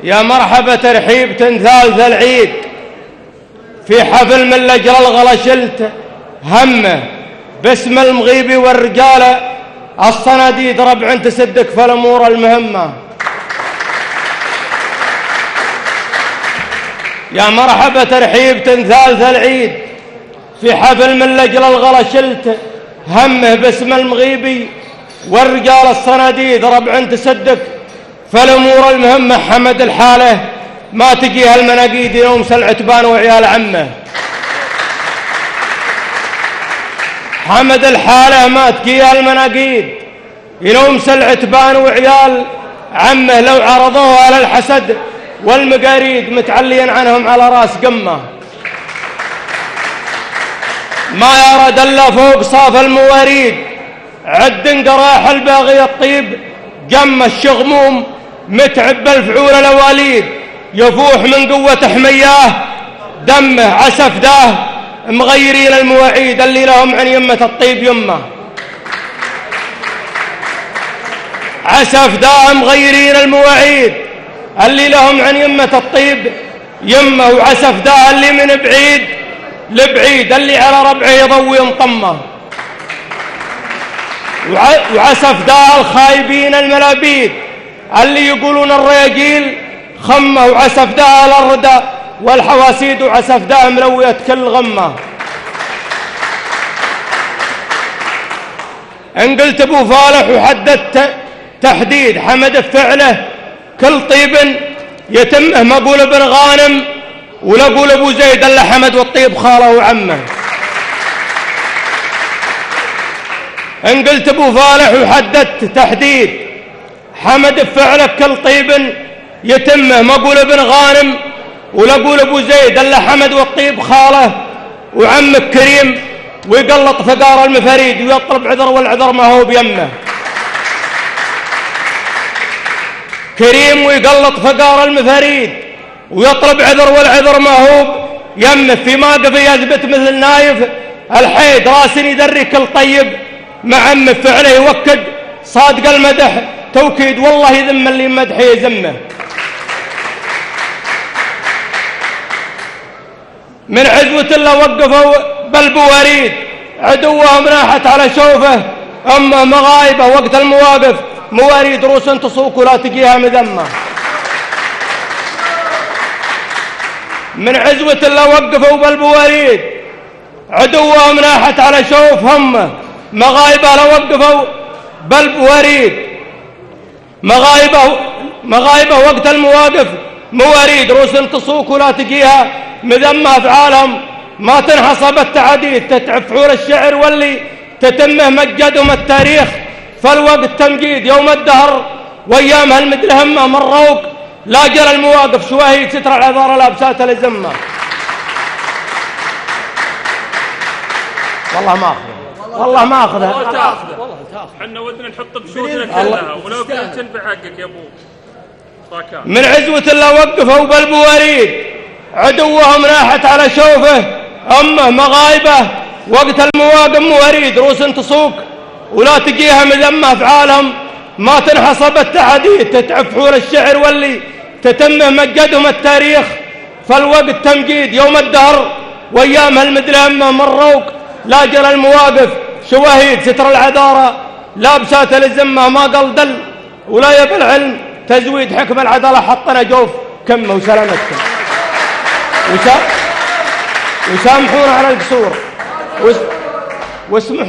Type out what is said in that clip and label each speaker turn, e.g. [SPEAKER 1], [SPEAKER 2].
[SPEAKER 1] يا مرحبا ترحيب ثالث العيد في حفل من لجل الغلا شلت همه باسم المغيبي والرجالة الصناديد ربع تسدك في الأمور المهمة. يا مرحبا ترحيب ثالث العيد في حفل من لجل الغلا شلت همه باسم المغيبي والرجال الصناديد ربع تسدك فالأمور المهمة. حمد الحالة ما تجيها المناقيد يوم سلعتبان وعيال عمه. حمد الحالة ما تجيها المناقيد يوم سلعتبان وعيال عمه. لو عرضوها على الحسد والمقاريد متعلين عنهم على راس قمه. ما يرد الا فوق صاف المواريد عد قراح الباغي الطيب جم الشغموم متعب بالفعول الاواليد يفوح من قوة حمياه دمه عسف داه مغيرين المواعيد اللي لهم عن يمة الطيب يمه. عسف داه مغيرين المواعيد اللي لهم عن يمة الطيب يمه. وعسف داه اللي من بعيد لبعيد اللي على ربعه يضوي مطمه. وعسف داه الخايبين الملابيد اللي يقولون الرياجيل خمه. وعسف داه الردى والحواسيد وعسف داه ملوية كل غمه. ان قلت ابو فالح وحددت تحديد حمد بفعله كل طيب يتمه. ما اقول ابن غانم ولا اقول ابو زيد الا حمد والطيب خاله وعمه. ان قلت ابو فالح وحددت تحديد حمد بفعلك كل طيب يتمه. ما اقول ابن غانم ولا اقول ابو زيد الا حمد والطيب خاله وعمك كريم ويقلط فقار المفاريد ويطلب عذر والعذر ما هو بيمه. كريم ويقلط فقار المفاريد ويطلب عذر والعذر ما هو يمه. في موقف يثبت مثل نايف الحيد راس يدري كل طيب مع عمه. فعله يوكد صادق المدح توكيد والله يذم اللي مدحه يذمه. من عزوة الله وقفوا بالبواريد عدوهم راحت على شوفه أمه مغايبة وقت المواقف مواريد روس تصوك ولا تجيها مذمة. من عزوة الله وقفوا بالبواريد عدوهم راحت على شوف همه مغايبة لوقفوا بالبواريد مغايبة وقت المواقف مواريد روس تصوك ولا تجيها مذمة. أفعالهم ما تنحصب التعديد تتعب فعول الشعر واللي تتمه مجدهم التاريخ فالوقت تمجيد يوم الدهر وايامها المدل همه من روق لا جرى المواقف شواهيد ستر العذار الابسات الازمه. والله ما اخذها والله ما اخذها
[SPEAKER 2] والله تاخذه. احنا ودنا نحط بشوتنا كلها ولو كنت تنفع حقك يا ابو طاكان.
[SPEAKER 1] من عزوة الله وقفوا بالبواريد عدوهم راحت على شوفه امه مغايبه وقت المواقف مواريد روس تصوك ولا تجيها مذمه. افعالهم ما تنحصب التعديد تتعب فعول الشعر واللي تتمه مجدهم التاريخ فالوقت تمجيد يوم الدهر وايامها المدل همه من روق لا جرى المواقف شواهيد ستر العذارى لابسات الزمه. ما قال دل ولا يبى العلم تزويد حكم العداله حطنا جوف كمه وسلامتكم. وسامحونا على القصور واسمحوا